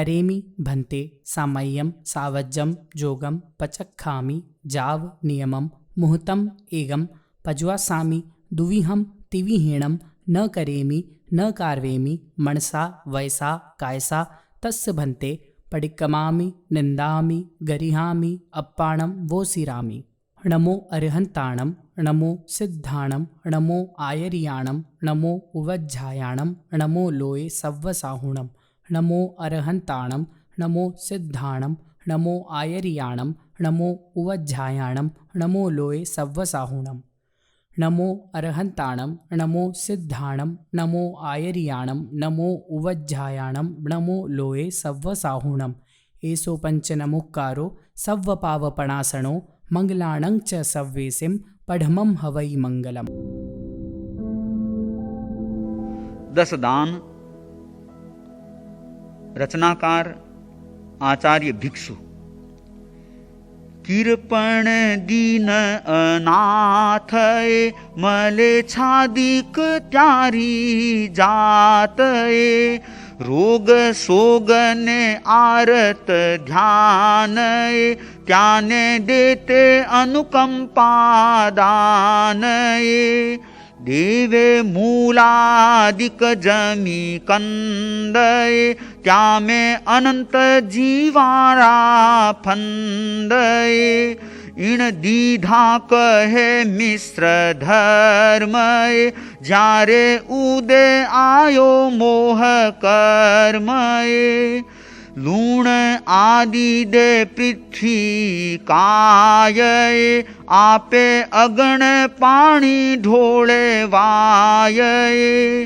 करेमि भन्ते सामय्यं सावज्जं जोगं पचक्खामि जाव नियमं मुहूर्तम् एगं पज्वासामि दुविहं तिविहीणं न करेमि न कार्वेमि मनसा वयसा कायसा तस्य भन्ते पडिक्कमामि निन्दामि गरिहामि अप्पाणं वोसिरामि। नमो अरिहन्ताणं नमो सिद्धाणं नमो आयर्याणं नमो उवज्झायाणं नमो लोये सव्वसाहुणं नमो अरिहन्ताणं नमो सिद्धाणं नमो आयर्याणं नमो उवज्झायाणं नमो लोये सव्वसाहुणं नमो अरिहन्ताणं नमो सिद्धाणं नमो आयर्याणं नमो उवज्झायाणं नमो लोये सव्वसाहुणम् एषो पञ्चनमुक्कारो सव्वपावपणासनो मंगलाणं च सव्वेसिं पढमं हवै मंगलम्। दशदान। रचनाकार आचार्य भिक्षु। कृपण दीन अनाथये मले छादिक त्यारी जातये रोग सोगने आरत ध्यानये त्याने देते अनुकंपा दानये देवे मूलादिक जमी कंदये त्यामे अनंत जीवारा फंदये इण दीधा कहे मिश्र धर्मये जारे उदे आयो मोह कर्मये लूण आदि दे पृथ्वी कायये आपे अगण पाणी ढोळे वायये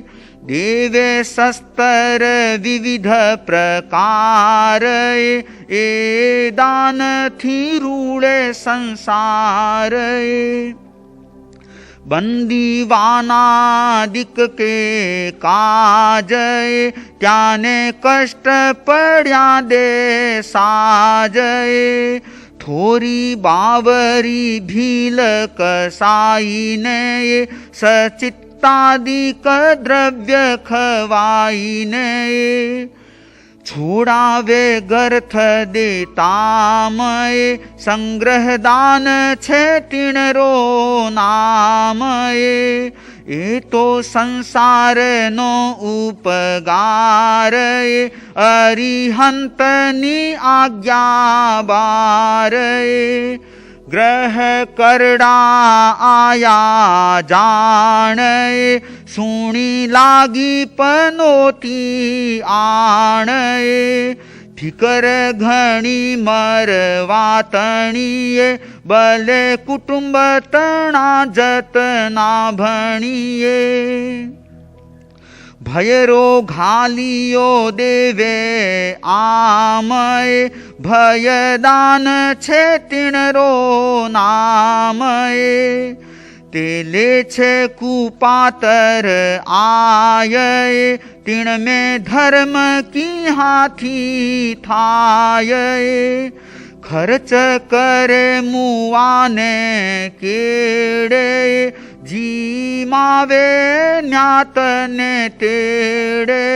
देवे शस्त्र विविध प्रकारये ए दान थी रूळे संसारये बंदीवानादिक के काजये त्याने कष्ट पड्या दे साजये थोरी बावरी भील कसाईने सचित्तादिक द्रव्य खवाईने छोड़ावे गर्थ देतामये संग्रह दान छे तिणरो नामये ए तो संसार नो उपगारये अरिहंतनी आज्ञा बारये ग्रह करड़ा आया जाणये सुणी लागी पनोती आणये फिकर घणी मरवातणीये बले कुटुंब तना जतना भणीये भयरो घालियो देवे आमये भयदान छे तिणरो नामये तेले छे कुपातर आयये तिण में धर्म की हाथी थायये खर्च करे मुआने केड़े जीमावे न्यातने तेड़े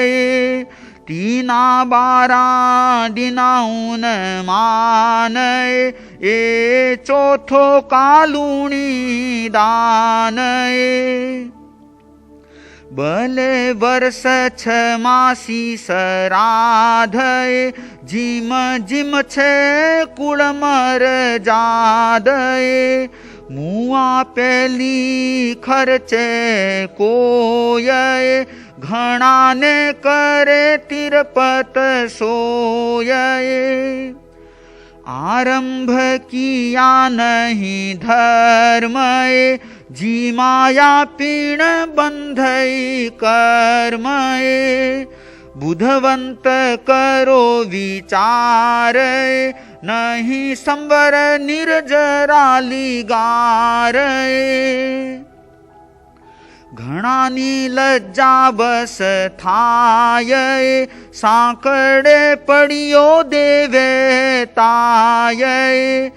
तीना बारा दिनाउन मानये ए चौथो कालूणी दानये बले वर्ष छमासी सराधये जिम जिम छे कुळमर जादये मुआ पेली खर्चे कोयये घणाने करे तिरपत सोयये आरंभ किया नहीं धर्मये जी माया पीण बंधई कर्मये बुधवंत करो विचारये नहीं संवर निर्जराली गारये घणानी लज्जा बस थायये सांकड़े पड़ियो देवे तायये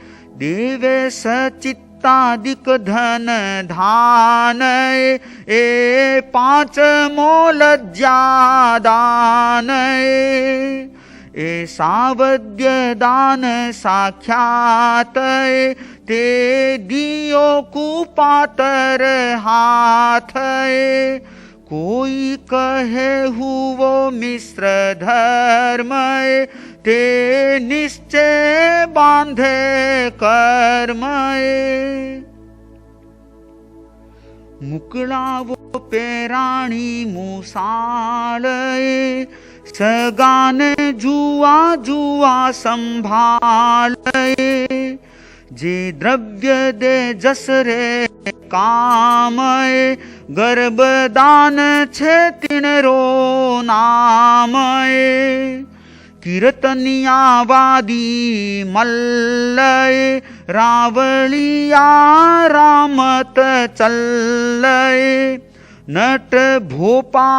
देवे सचित्तादिक धन धानये ए पांच मो लज्जा दानये ए सावद्य दान साख्यात ते दियो कुपातर हाथ कोई कहे हुवो मिश्र धर्म ते निश्चय बांधे कर्म मुकलावो पेराणी मूसाळ सगान जुआ जुआ संभाळ जे द्रव्य दे जसरे काम गर्भदान छे तिणरो नाम कीर्तनिया वादी मल्लय रावलिया रामत चल्लय नट भोपा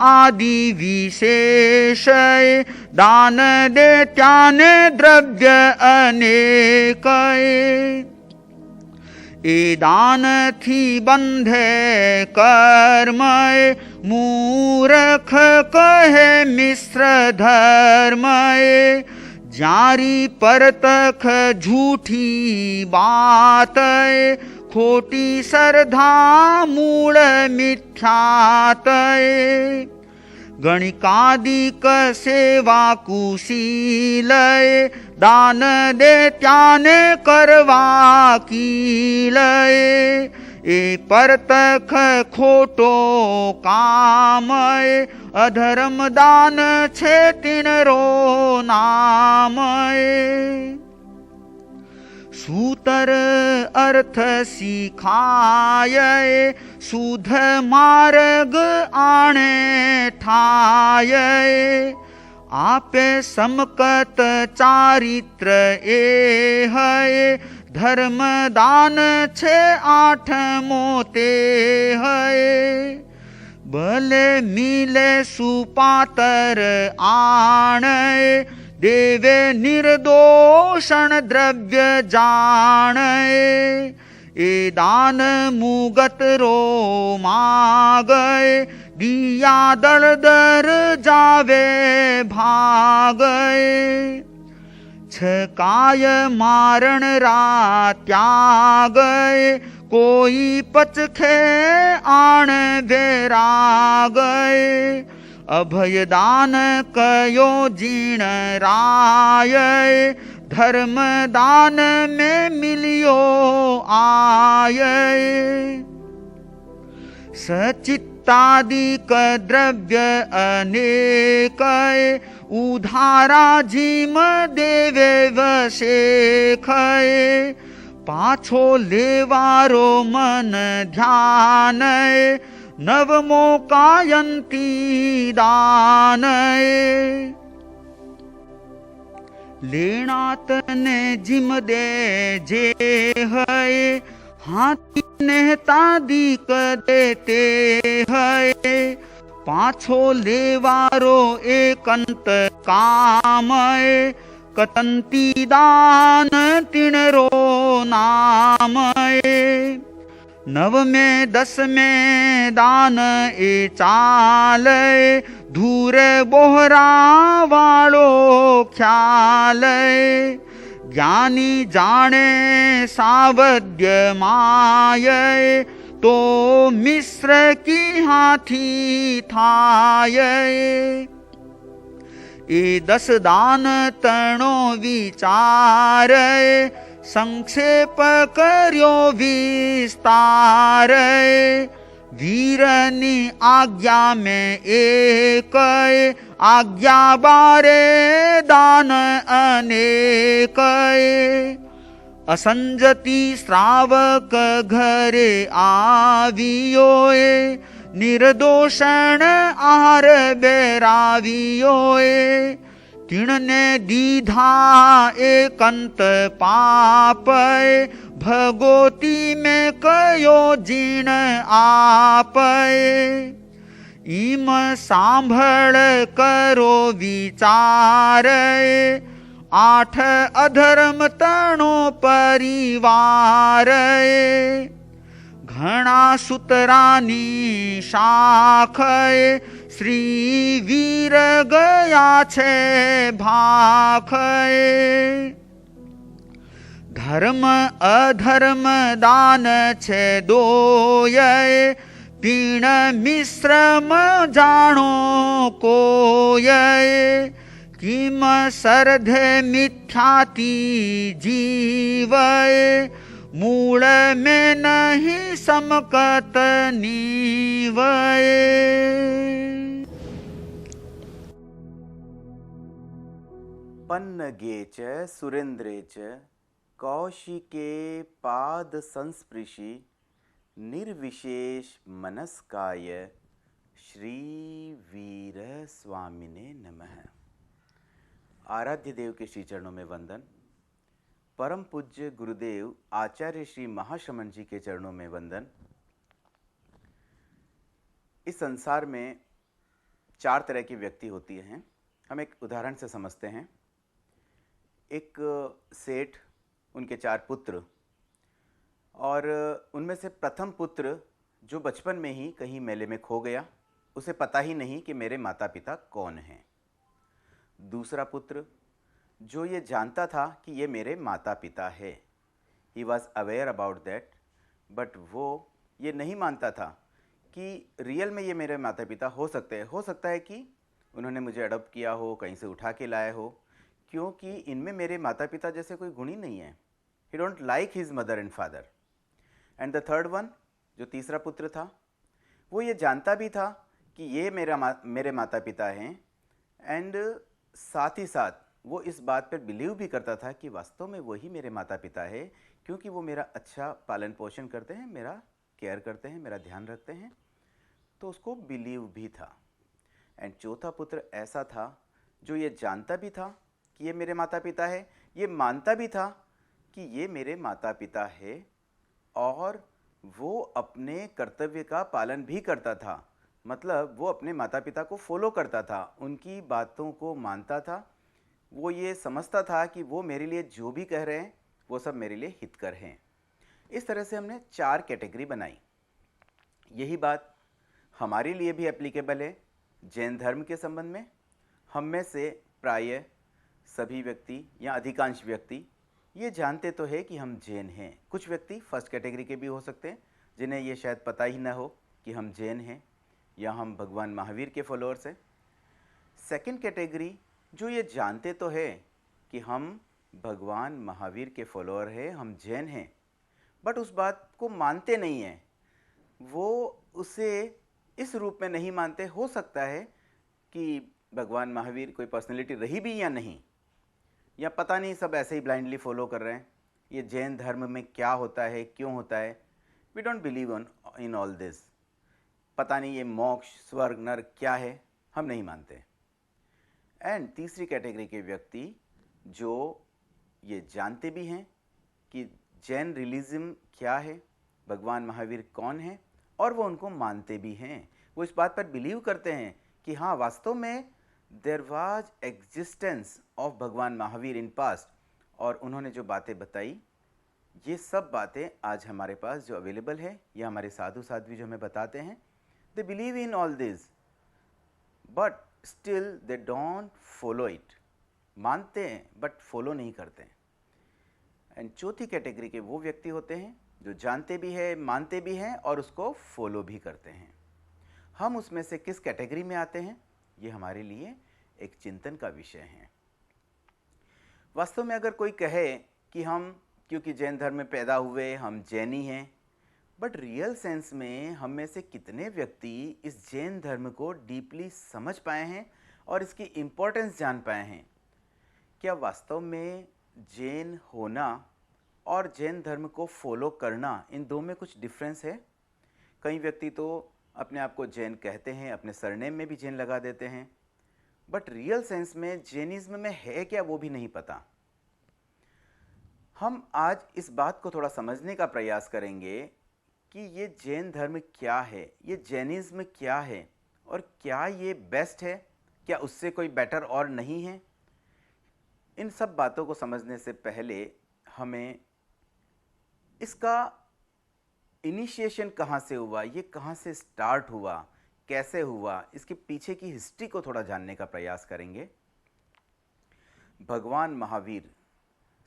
आदि विशेषय दान दे त्याने द्रव्य अनेक ए दान थी बंधे कर्म मूर्ख कहे मिश्र धर्म जारी परतख झूठी बात खोटी श्रद्धा मूल मिथ्यात गणिकादिक सेवा कुशील दान दे त्याने करवा कील ए परतख खोटो काम अधर्म दान छे तिणरो नाम सूतर अर्थ सिखाय सुध मार्ग आणे ठाय आपे समकत चारित्र ए है धर्म दान छे आठमो ते है भले मिले सुपातर आण देवे निर्दोषण द्रव्य जान ए दान मुगत रो मागय दिया दल दर जावे भागय छकाय मारण रा त्यागय कोई पचखे आण बेरागय अभय दान कयो जीण राय धर्म दान में मिलियो आय सचित्तादिक द्रव्य अनेक उधारा जीम देवे वशेख पाछो लेवारो मन ध्यान नवमो कायंती दान लेणात ने जिम दे जे है हाथी नेता दीक देते है पाछो लेवारो एकंत काम कतंती दान तिणरो नाम नव में 10 में दान ए चाल धूर बोहरा वालो ख्याल ज्ञानी जाने सावध्य माय तो मिश्र की हाथी थाय ए 10 दान तणो विचार संक्षेप कर्यो विस्तार वीरनी आज्ञा में एक आज्ञा बारे दान अनेक असंजति श्रावक घरे आवियो निर्दोषण आहार बेरावियो तिणने दीधा एकंत पाप भगोती में कयो जीण आप इम सांभळ करो विचार 8 अधर्म तणो परिवार घणा सूत्रानी शाख શ્રી વીર ગયા છે ભાખે ધર્મ અધર્મ દાન છે દોય તીણ મિશ્રમ જાણો કોય કિમ સરધે મિથ્યાતી જીવય મૂળ में नहीं समकत नीवय। पन्नगे च सुरेन्द्रे च कौशिके पाद संस्पृशि निर्विशेष मनस्काय श्री वीर स्वामिने नमः। आराध्य देव के श्री चरणों में वंदन। परम पूज्य गुरुदेव आचार्य श्री महाश्रमण जी के चरणों में वंदन। इस संसार में 4 तरह की व्यक्ति होती हैं। हम एक उदाहरण से समझते हैं। एक सेठ, उनके 4 पुत्र, और उनमें से प्रथम पुत्र जो बचपन में ही कहीं मेले में खो गया, उसे पता ही नहीं कि मेरे माता पिता कौन हैं। दूसरा पुत्र जो ये जानता था कि ये मेरे माता पिता है, he was aware about that, but वो ये नहीं मानता था कि रियल में ये मेरे माता पिता हो सकते हैं। हो सकता है कि उन्होंने मुझे अडॉप्ट किया हो, कहीं से उठा के लाए हो, क्योंकि इनमें मेरे माता पिता जैसे कोई गुण ही नहीं है। ही don't like his mother and father. And the third one, जो तीसरा पुत्र था, वो ये जानता भी था कि ये मेरे माता पिता हैं, एंड साथ ही साथ वो इस बात पर बिलीव भी करता था कि वास्तव में वही मेरे माता पिता है, क्योंकि वो मेरा अच्छा पालन पोषण करते हैं, मेरा केयर करते हैं, मेरा ध्यान रखते हैं। तो उसको बिलीव भी था। एंड चौथा पुत्र ऐसा था जो ये जानता भी था कि ये मेरे माता पिता है, ये मानता भी था कि ये मेरे माता पिता है, और वो अपने कर्तव्य का पालन भी करता था। मतलब वो अपने माता पिता को फॉलो करता था, उनकी बातों को मानता था। वो ये समझता था कि वो मेरे लिए जो भी कह रहे हैं वो सब मेरे लिए हितकर हैं। इस तरह से हमने 4 कैटेगरी बनाई। यही बात हमारे लिए भी एप्लीकेबल है जैन धर्म के संबंध में। हम में से प्रायः सभी व्यक्ति या अधिकांश व्यक्ति ये जानते तो है कि हम जैन हैं। कुछ व्यक्ति फर्स्ट कैटेगरी के भी हो सकते हैं जिन्हें ये शायद पता ही ना हो कि हम जैन हैं या हम भगवान महावीर के फॉलोअर्स हैं। सेकंड कैटेगरी जो ये जानते तो है कि हम भगवान महावीर के फॉलोअर हैं, हम जैन हैं, बट उस बात को मानते नहीं हैं। वो उसे इस रूप में नहीं मानते। हो सकता है कि भगवान महावीर कोई पर्सनैलिटी रही भी या नहीं, या पता नहीं, सब ऐसे ही ब्लाइंडली फॉलो कर रहे हैं। ये जैन धर्म में क्या होता है, क्यों होता है, we don't believe in all this. पता नहीं ये मोक्ष, स्वर्ग, नर्क क्या है, हम नहीं मानते। एंड तीसरी कैटेगरी के व्यक्ति जो ये जानते भी हैं कि जैन रिलीजम क्या है, भगवान महावीर कौन है, और वो उनको मानते भी हैं। वो इस बात पर बिलीव करते हैं कि हाँ, वास्तव में देयर वाज एग्जिस्टेंस ऑफ भगवान महावीर इन पास्ट, और उन्होंने जो बातें बताई, ये सब बातें आज हमारे पास जो अवेलेबल है, या हमारे साधु साध्वी जो हमें बताते हैं, they believe in all this, but still they don't follow it. मानते हैं बट फॉलो नहीं करते। एंड चौथी कैटेगरी के वो व्यक्ति होते हैं जो जानते भी हैं, मानते भी हैं, और उसको फॉलो भी करते हैं। हम उसमें से किस कैटेगरी में आते हैं, ये हमारे लिए एक चिंतन का विषय है। वास्तव में अगर कोई कहे कि हम क्योंकि जैन धर्म में पैदा हुए, हम जैनी हैं, बट रियल सेंस में हम में से कितने व्यक्ति इस जैन धर्म को डीपली समझ पाए हैं और इसकी इम्पोर्टेंस जान पाए हैं? क्या वास्तव में जैन होना और जैन धर्म को फॉलो करना, इन दो में कुछ डिफरेंस है? कई व्यक्ति तो अपने आप को जैन कहते हैं, अपने सरनेम में भी जैन लगा देते हैं, बट रियल सेंस में जैनिज्म में है क्या वो भी नहीं पता। हम आज इस बात को थोड़ा समझने का प्रयास करेंगे कि ये जैन धर्म क्या है, ये जैनिज्म क्या है, और क्या ये बेस्ट है, क्या उससे कोई बेटर और नहीं है। इन सब बातों को समझने से पहले हमें इसका इनिशिएशन कहाँ से हुआ, ये कहाँ से स्टार्ट हुआ, कैसे हुआ, इसके पीछे की हिस्ट्री को थोड़ा जानने का प्रयास करेंगे। भगवान महावीर,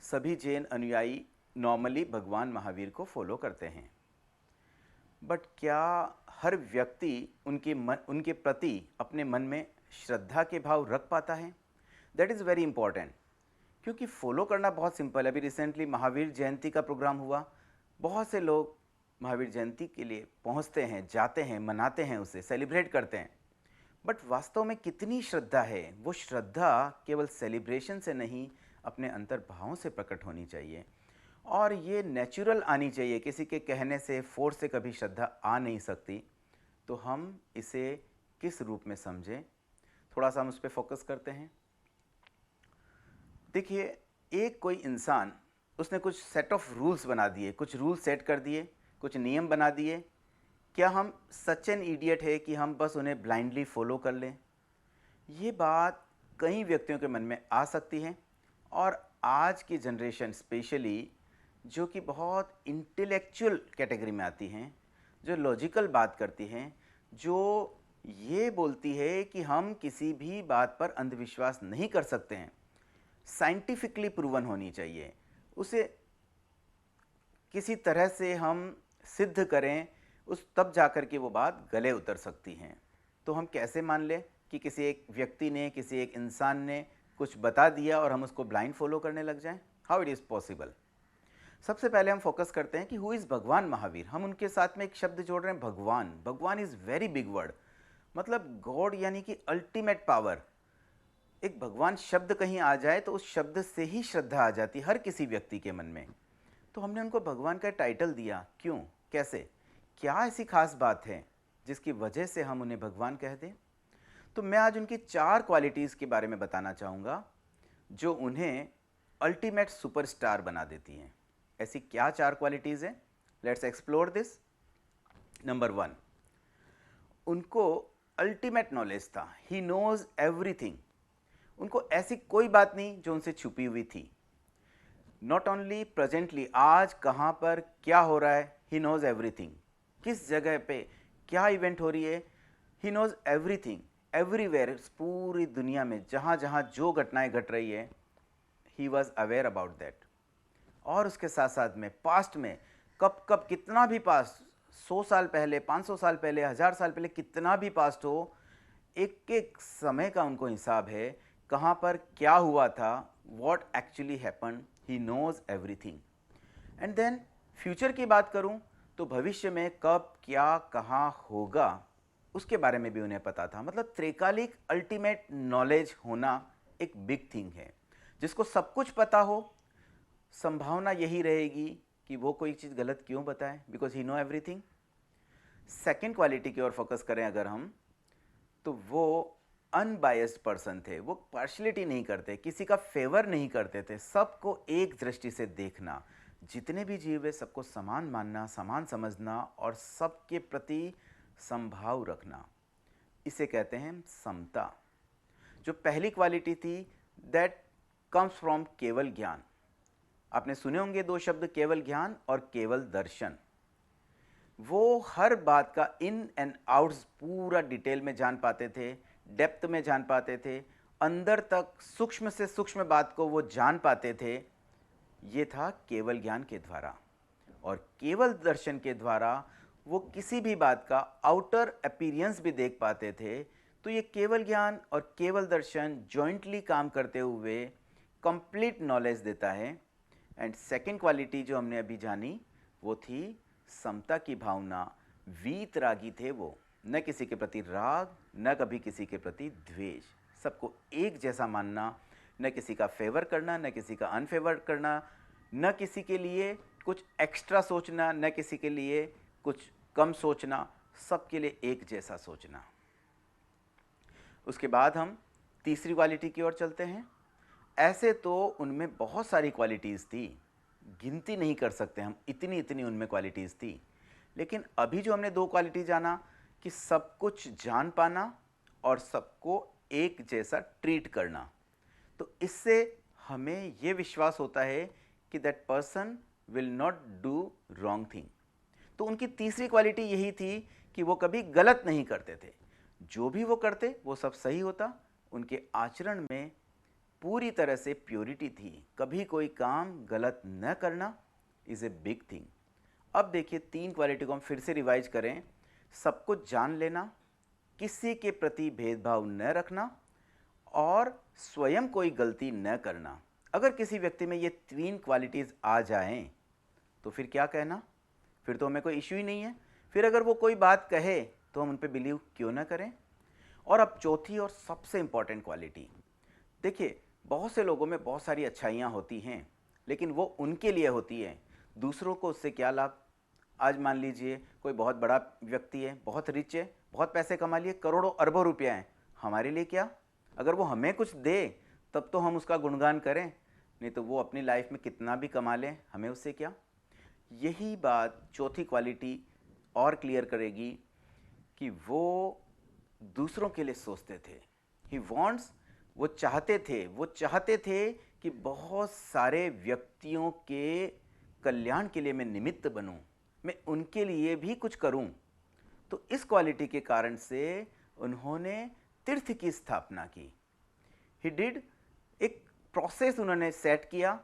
सभी जैन अनुयायी नॉर्मली भगवान महावीर को फॉलो करते हैं, बट क्या हर व्यक्ति उनके प्रति अपने मन में श्रद्धा के भाव रख पाता है? दैट इज़ वेरी इंपॉर्टेंट, क्योंकि फॉलो करना बहुत सिंपल है। अभी रिसेंटली महावीर जयंती का प्रोग्राम हुआ, बहुत से लोग महावीर जयंती के लिए पहुंचते हैं, जाते हैं, मनाते हैं, उसे सेलिब्रेट करते हैं, बट वास्तव में कितनी श्रद्धा है? वो श्रद्धा केवल सेलिब्रेशन से नहीं, अपने अंतर्भावों से प्रकट होनी चाहिए, और ये नेचुरल आनी चाहिए। किसी के कहने से, फोर्स से कभी श्रद्धा आ नहीं सकती। तो हम इसे किस रूप में समझें, थोड़ा सा हम उस पर फोकस करते हैं। देखिए, एक कोई इंसान, उसने कुछ सेट ऑफ रूल्स बना दिए, कुछ रूल्स सेट कर दिए, कुछ नियम बना दिए। क्या हम सच एन इडियट है कि हम बस उन्हें ब्लाइंडली फॉलो कर लें? ये बात कई व्यक्तियों के मन में आ सकती है, और आज की जनरेशन स्पेशली, जो कि बहुत इंटेलेक्चुअल कैटेगरी में आती हैं, जो लॉजिकल बात करती हैं, जो ये बोलती है कि हम किसी भी बात पर अंधविश्वास नहीं कर सकते हैं, साइंटिफिकली प्रूवन होनी चाहिए, उसे किसी तरह से हम सिद्ध करें, तब जाकर के वो बात गले उतर सकती हैं। तो हम कैसे मान लें कि किसी एक व्यक्ति ने, किसी एक इंसान ने कुछ बता दिया और हम उसको ब्लाइंड फॉलो करने लग जाएं? How it is possible? सबसे पहले हम फोकस करते हैं कि हु इज़ भगवान महावीर। हम उनके साथ में एक शब्द जोड़ रहे हैं, भगवान। भगवान इज़ वेरी बिग वर्ड, मतलब गॉड यानी कि अल्टीमेट पावर। एक भगवान शब्द कहीं आ जाए तो उस शब्द से ही श्रद्धा आ जाती हर किसी व्यक्ति के मन में। तो हमने उनको भगवान का टाइटल दिया, क्यों, कैसे, क्या ऐसी खास बात है जिसकी वजह से हम उन्हें भगवान कह दें? तो मैं आज उनकी 4 क्वालिटीज़ के बारे में बताना चाहूँगा जो उन्हें अल्टीमेट सुपरस्टार बना देती हैं। ऐसी क्या 4 क्वालिटीज़ हैं? Let's explore this. नंबर 1, उनको अल्टीमेट नॉलेज था। He knows everything. उनको ऐसी कोई बात नहीं जो उनसे छुपी हुई थी। नॉट ओनली प्रेजेंटली, आज कहाँ पर क्या हो रहा है, ही नोज एवरीथिंग। किस जगह पे क्या इवेंट हो रही है, ही नोज एवरीथिंग। एवरीवेयर, पूरी दुनिया में जहाँ जहाँ जो घटनाएं घट रही है, he was aware about that. और उसके साथ साथ में पास्ट में कब कब कितना भी पास्ट, 100 साल पहले, 500 साल पहले, 1000 साल पहले, कितना भी पास्ट हो, एक एक समय का उनको हिसाब है, कहाँ पर क्या हुआ था, what actually happen, he knows everything. And then future की बात करूँ तो भविष्य में कब क्या कहाँ होगा उसके बारे में भी उन्हें पता था। मतलब त्रिकालिक अल्टीमेट नॉलेज होना एक बिग थिंग है। जिसको सब कुछ पता हो, संभावना यही रहेगी कि वो कोई चीज़ गलत क्यों बताए, because he know everything. Second quality की ओर फोकस करें अगर हम, तो वो अनबायस्ड पर्सन थे। वो पार्शलिटी नहीं करते, किसी का फेवर नहीं करते थे, सबको एक दृष्टि से देखना, जितने भी जीव है सबको समान मानना, समान समझना और सबके प्रति संभाव रखना। इसे कहते हैं समता। जो पहली क्वालिटी थी, दैट कम्स फ्रॉम केवल ज्ञान। आपने सुने होंगे 2 शब्द, केवल ज्ञान और केवल दर्शन। वो हर बात का इन एंड आउट्स पूरा डिटेल में जान पाते थे, डेप्थ में जान पाते थे, अंदर तक सूक्ष्म से सूक्ष्म बात को वो जान पाते थे। ये था केवल ज्ञान के द्वारा। और केवल दर्शन के द्वारा वो किसी भी बात का आउटर अपीयरेंस भी देख पाते थे। तो ये केवल ज्ञान और केवल दर्शन जॉइंटली काम करते हुए कंप्लीट नॉलेज देता है। एंड सेकंड क्वालिटी जो हमने अभी जानी वो थी समता की भावना। वीतरागी थे वो, न किसी के प्रति राग, न कभी किसी के प्रति द्वेष, सबको एक जैसा मानना, न किसी का फेवर करना, न किसी का अनफेवर करना, न किसी के लिए कुछ एक्स्ट्रा सोचना, न किसी के लिए कुछ कम सोचना, सबके लिए एक जैसा सोचना। उसके बाद हम तीसरी क्वालिटी की ओर चलते हैं। ऐसे तो उनमें बहुत सारी क्वालिटीज़ थी, गिनती नहीं कर सकते हम, इतनी इतनी उनमें क्वालिटीज़ थी। लेकिन अभी जो हमने 2 क्वालिटी जाना कि सब कुछ जान पाना और सबको एक जैसा ट्रीट करना, तो इससे हमें ये विश्वास होता है कि that person will not do wrong thing. तो उनकी तीसरी क्वालिटी यही थी कि वो कभी गलत नहीं करते थे। जो भी वो करते वो सब सही होता, उनके आचरण में पूरी तरह से प्योरिटी थी, कभी कोई काम गलत न करना इज़ ए बिग थिंग। अब देखिए 3 क्वालिटी को हम फिर से रिवाइज करें। सब कुछ जान लेना, किसी के प्रति भेदभाव न रखना और स्वयं कोई गलती न करना। अगर किसी व्यक्ति में ये 3 क्वालिटीज़ आ जाएं तो फिर क्या कहना, फिर तो हमें कोई इश्यू ही नहीं है। फिर अगर वो कोई बात कहे तो हम उन पर बिलीव क्यों ना करें। और अब चौथी और सबसे इम्पॉर्टेंट क्वालिटी, देखिए बहुत से लोगों में बहुत सारी अच्छाइयाँ होती हैं, लेकिन वो उनके लिए होती हैं, दूसरों को उससे क्या लाभ। आज मान लीजिए कोई बहुत बड़ा व्यक्ति है, बहुत रिच है, बहुत पैसे कमा लिए, करोड़ों अरबों रुपया हैं, हमारे लिए क्या। अगर वो हमें कुछ दे तब तो हम उसका गुणगान करें, नहीं तो वो अपनी लाइफ में कितना भी कमा लें, हमें उससे क्या। यही बात चौथी क्वालिटी और क्लियर करेगी कि वो दूसरों के लिए सोचते थे। ही वॉन्ट्स, वो चाहते थे कि बहुत सारे व्यक्तियों के कल्याण के लिए मैं निमित्त बनूं, मैं उनके लिए भी कुछ करूं। तो इस क्वालिटी के कारण से उन्होंने तीर्थ की स्थापना की। ही डिड, एक प्रोसेस उन्होंने सेट किया।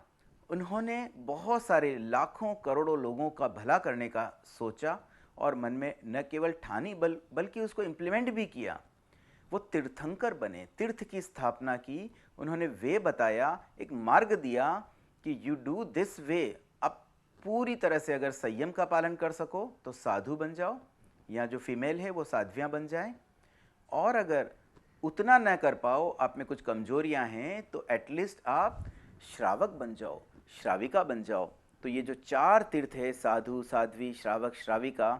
उन्होंने बहुत सारे लाखों करोड़ों लोगों का भला करने का सोचा और मन में न केवल ठानी बल्कि उसको इम्प्लीमेंट भी किया। वो तीर्थंकर बने, तीर्थ की स्थापना की। उन्होंने वे बताया, एक मार्ग दिया कि यू डू दिस वे। अब पूरी तरह से अगर संयम का पालन कर सको तो साधु बन जाओ, या जो फीमेल है वो साध्वियाँ बन जाए। और अगर उतना न कर पाओ, आप में कुछ कमजोरियां हैं, तो एटलीस्ट आप श्रावक बन जाओ, श्राविका बन जाओ। तो ये जो 4 तीर्थ है, साधु, साध्वी, श्रावक, श्राविका,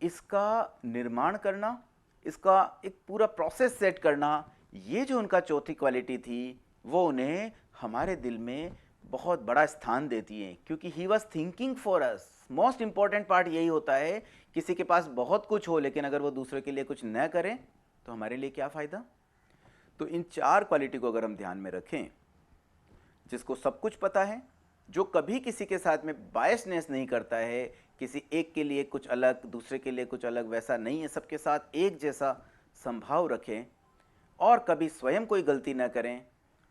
इसका निर्माण करना, इसका एक पूरा प्रोसेस सेट करना, ये जो उनका चौथी क्वालिटी थी, वो उन्हें हमारे दिल में बहुत बड़ा स्थान देती है, क्योंकि he was thinking for us. Most important part यही होता है, किसी के पास बहुत कुछ हो लेकिन अगर वो दूसरे के लिए कुछ न करें तो हमारे लिए क्या फ़ायदा। तो इन 4 क्वालिटी को अगर हम ध्यान में रखें, जिसको सब कुछ पता है, जो कभी किसी के साथ में बायसनेस नहीं करता है, किसी एक के लिए कुछ अलग, दूसरे के लिए कुछ अलग, वैसा नहीं है, सबके साथ एक जैसा संभाव रखें और कभी स्वयं कोई गलती न करें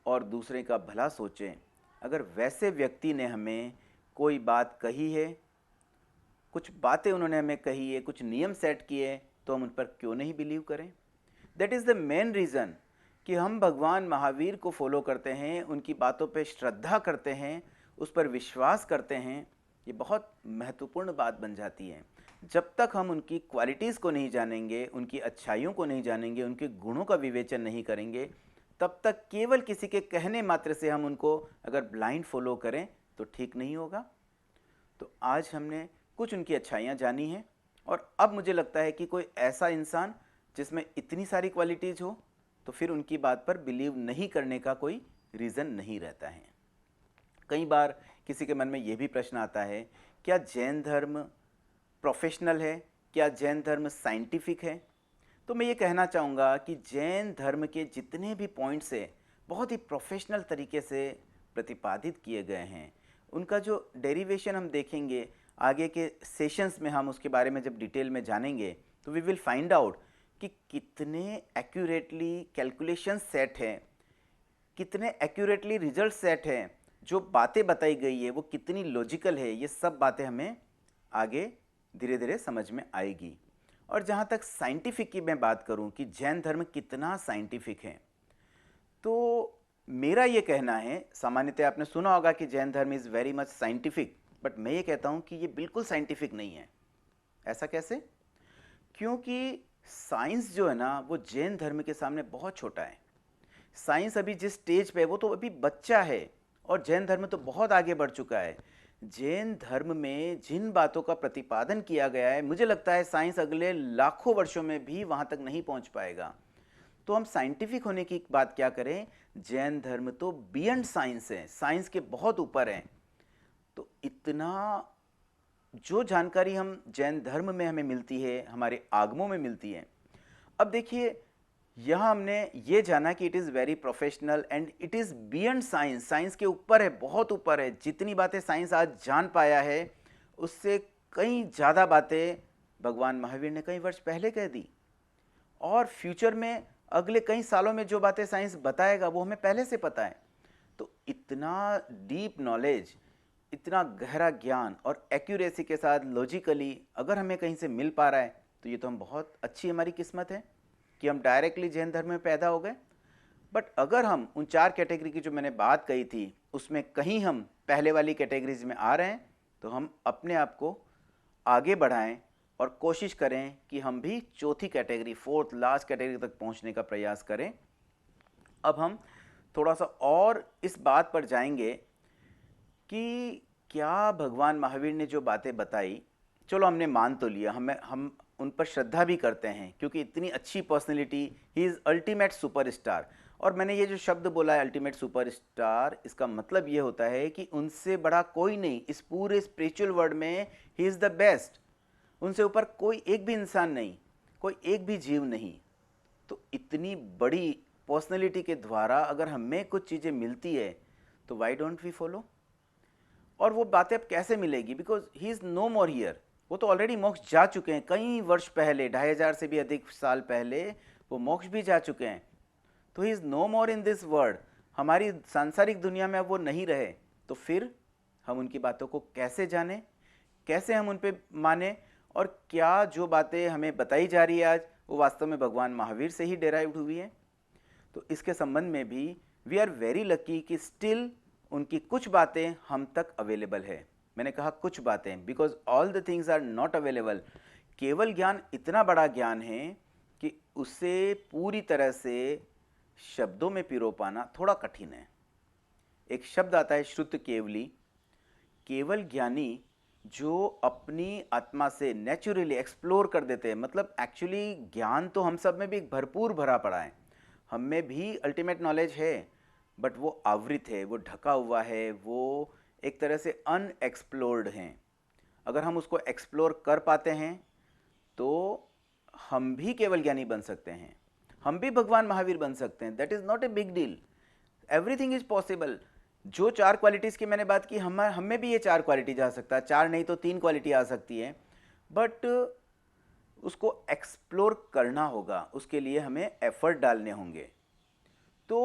और दूसरे का भला सोचें। अगर वैसे व्यक्ति ने हमें कोई बात कही है, कुछ बातें उन्होंने हमें कही है, कुछ नियम सेट किए, तो हम उन पर क्यों नहीं बिलीव करें। That is the main reason कि हम भगवान महावीर को फॉलो करते हैं, उनकी बातों पे श्रद्धा करते हैं, उस पर विश्वास करते हैं। ये बहुत महत्वपूर्ण बात बन जाती है। जब तक हम उनकी क्वालिटीज़ को नहीं जानेंगे, उनकी अच्छाइयों को नहीं जानेंगे, उनके गुणों का विवेचन नहीं करेंगे, तब तक केवल किसी के कहने मात्र से हम उनको अगर ब्लाइंड फॉलो करें तो ठीक नहीं होगा। तो आज हमने कुछ उनकी अच्छाइयाँ जानी हैं, और अब मुझे लगता है कि कोई ऐसा इंसान जिसमें इतनी सारी क्वालिटीज़ हो, तो फिर उनकी बात पर बिलीव नहीं करने का कोई रीज़न नहीं रहता है। कई बार किसी के मन में ये भी प्रश्न आता है, क्या जैन धर्म प्रोफेशनल है, क्या जैन धर्म साइंटिफिक है। तो मैं ये कहना चाहूँगा कि जैन धर्म के जितने भी पॉइंट्स हैं बहुत ही प्रोफेशनल तरीके से प्रतिपादित किए गए हैं। उनका जो डेरिवेशन हम देखेंगे आगे के सेशंस में, हम उसके बारे में जब डिटेल में जानेंगे तो वी विल फाइंड आउट कि कितने एक्यूरेटली कैलकुलेशन सेट हैं, कितने एक्यूरेटली रिजल्ट सेट हैं, जो बातें बताई गई है वो कितनी लॉजिकल है। ये सब बातें हमें आगे धीरे धीरे समझ में आएगी। और जहाँ तक साइंटिफिक की मैं बात करूँ कि जैन धर्म कितना साइंटिफिक है, तो मेरा ये कहना है, सामान्यतः आपने सुना होगा कि जैन धर्म is very much scientific, but मैं ये कहता हूँ कि ये बिल्कुल साइंटिफिक नहीं है। ऐसा कैसे? क्योंकि साइंस जो है ना वो जैन धर्म के सामने बहुत छोटा है। साइंस अभी जिस स्टेज पे है वो तो अभी बच्चा है, और जैन धर्म तो बहुत आगे बढ़ चुका है। जैन धर्म में जिन बातों का प्रतिपादन किया गया है, मुझे लगता है साइंस अगले लाखों वर्षों में भी वहाँ तक नहीं पहुँच पाएगा। तो हम साइंटिफिक होने की बात क्या करें, जैन धर्म तो बियॉन्ड साइंस है, साइंस के बहुत ऊपर है। तो इतना जो जानकारी हम जैन धर्म में हमें मिलती है, हमारे आगमों में मिलती है। अब देखिए, यहाँ हमने ये जाना कि it is very professional and it is beyond science, science के ऊपर है, बहुत ऊपर है। जितनी बातें साइंस आज जान पाया है उससे कई ज़्यादा बातें भगवान महावीर ने कई वर्ष पहले कह दी। और फ्यूचर में अगले कई सालों में जो बातें साइंस बताएगा वो हमें पहले से पता है। तो इतना डीप नॉलेज, इतना गहरा ज्ञान और एक्यूरेसी के साथ लॉजिकली अगर हमें कहीं से मिल पा रहा है तो ये तो हम बहुत अच्छी हमारी किस्मत है कि हम डायरेक्टली जैन धर्म में पैदा हो गए। बट अगर हम उन 4 कैटेगरी की जो मैंने बात कही थी उसमें कहीं हम पहले वाली कैटेगरीज में आ रहे हैं तो हम अपने आप को आगे बढ़ाएं और कोशिश करें कि हम भी चौथी कैटेगरी, फोर्थ लास्ट कैटेगरी तक पहुंचने का प्रयास करें। अब हम थोड़ा सा और इस बात पर जाएंगे कि क्या भगवान महावीर ने जो बातें बताई, चलो हमने मान तो लिया, हम उन पर श्रद्धा भी करते हैं क्योंकि इतनी अच्छी personality, he is ultimate superstar. और मैंने ये जो शब्द बोला है अल्टीमेट सुपरस्टार, इसका मतलब ये होता है कि उनसे बड़ा कोई नहीं इस पूरे स्पिरिचुअल वर्ल्ड में, ही इज़ द बेस्ट। उनसे ऊपर कोई एक भी इंसान नहीं, कोई एक भी जीव नहीं। तो इतनी बड़ी पर्सनैलिटी के द्वारा अगर हमें कुछ चीज़ें मिलती है तो वाई डोंट वी फॉलो। और वो बातें अब कैसे मिलेगी, because he is no more here. वो तो ऑलरेडी मोक्ष जा चुके हैं, कई वर्ष पहले, 2500 से भी अधिक साल पहले वो मोक्ष भी जा चुके हैं। तो he is no more in this world. हमारी सांसारिक दुनिया में अब वो नहीं रहे, तो फिर हम उनकी बातों को कैसे जाने, कैसे हम उन पर माने, और क्या जो बातें हमें बताई जा रही है आज वो वास्तव में भगवान महावीर से ही डेराइव्ड हुई है। तो इसके संबंध में भी वी आर वेरी लकी कि स्टिल उनकी कुछ बातें हम तक अवेलेबल है। मैंने कहा कुछ बातें, because all the things are not available. केवल ज्ञान इतना बड़ा ज्ञान है कि उसे पूरी तरह से शब्दों में पिरो पाना थोड़ा कठिन है। एक शब्द आता है श्रुत केवली। केवल ज्ञानी जो अपनी आत्मा से नेचुरली एक्सप्लोर कर देते हैं, मतलब एक्चुअली ज्ञान तो हम सब में भी भरपूर भरा पड़ा है, हम में भी अल्टीमेट नॉलेज है, बट वो आवृत है, वो ढका हुआ है, वो एक तरह से अनएक्सप्लोर्ड हैं। अगर हम उसको एक्सप्लोर कर पाते हैं तो हम भी केवल ज्ञानी बन सकते हैं, हम भी भगवान महावीर बन सकते हैं। That is not a big deal, everything is possible. जो 4 क्वालिटीज़ की मैंने बात की, हम में भी ये 4 क्वालिटीज आ सकता है, 4 नहीं तो 3 क्वालिटी आ सकती है, बट उसको एक्सप्लोर करना होगा, उसके लिए हमें एफर्ट डालने होंगे। तो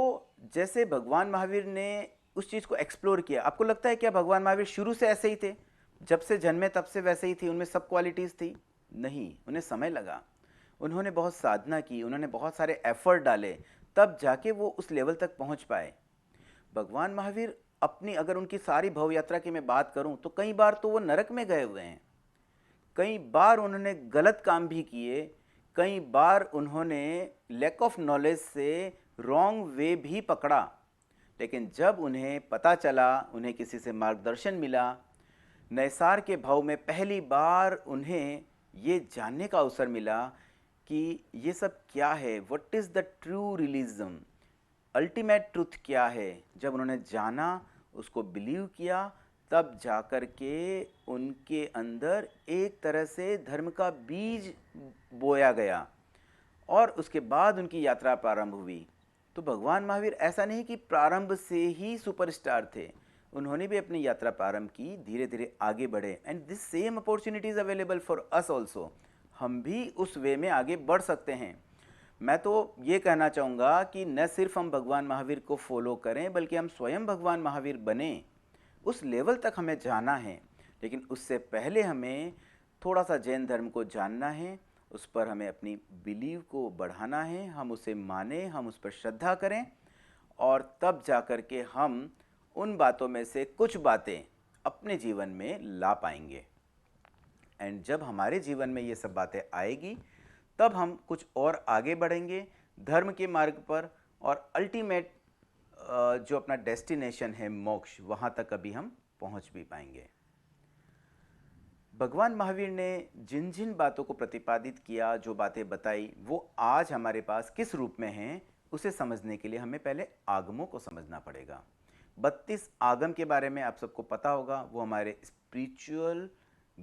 जैसे भगवान महावीर ने उस चीज़ को एक्सप्लोर किया, आपको लगता है क्या भगवान महावीर शुरू से ऐसे ही थे, जब से जन्मे तब से वैसे ही थी, उनमें सब क्वालिटीज़ थी? नहीं, उन्हें समय लगा, उन्होंने बहुत साधना की, उन्होंने बहुत सारे एफर्ट डाले, तब जाके वो उस लेवल तक पहुंच पाए। भगवान महावीर अपनी, अगर उनकी सारी भव यात्रा की मैं बात करूं तो कई बार तो वो नरक में गए हुए हैं, कई बार उन्होंने गलत काम भी किए, कई बार उन्होंने लैक ऑफ नॉलेज से रॉन्ग वे भी पकड़ा, लेकिन जब उन्हें पता चला, उन्हें किसी से मार्गदर्शन मिला, नैसार के भाव में पहली बार उन्हें ये जानने का अवसर मिला कि ये सब क्या है, what is the true religion, ultimate truth क्या है। जब उन्होंने जाना, उसको बिलीव किया, तब जाकर के उनके अंदर एक तरह से धर्म का बीज बोया गया और उसके बाद उनकी यात्रा प्रारंभ हुई। तो भगवान महावीर ऐसा नहीं कि प्रारंभ से ही सुपरस्टार थे, उन्होंने भी अपनी यात्रा प्रारंभ की, धीरे धीरे आगे बढ़े, and this same opportunity is available for us also. हम भी उस वे में आगे बढ़ सकते हैं। मैं तो ये कहना चाहूँगा कि न सिर्फ हम भगवान महावीर को फॉलो करें, बल्कि हम स्वयं भगवान महावीर बने, उस लेवल तक हमें जाना है। लेकिन उससे पहले हमें थोड़ा सा जैन धर्म को जानना है, उस पर हमें अपनी बिलीव को बढ़ाना है, हम उसे माने, हम उस पर श्रद्धा करें, और तब जा कर के हम उन बातों में से कुछ बातें अपने जीवन में ला पाएंगे। एंड जब हमारे जीवन में ये सब बातें आएगी, तब हम कुछ और आगे बढ़ेंगे धर्म के मार्ग पर, और अल्टीमेट जो अपना डेस्टिनेशन है मोक्ष, वहाँ तक अभी हम पहुँच भी पाएंगे। भगवान महावीर ने जिन जिन बातों को प्रतिपादित किया, जो बातें बताई, वो आज हमारे पास किस रूप में हैं, उसे समझने के लिए हमें पहले आगमों को समझना पड़ेगा। 32 आगम के बारे में आप सबको पता होगा, वो हमारे स्पिरिचुअल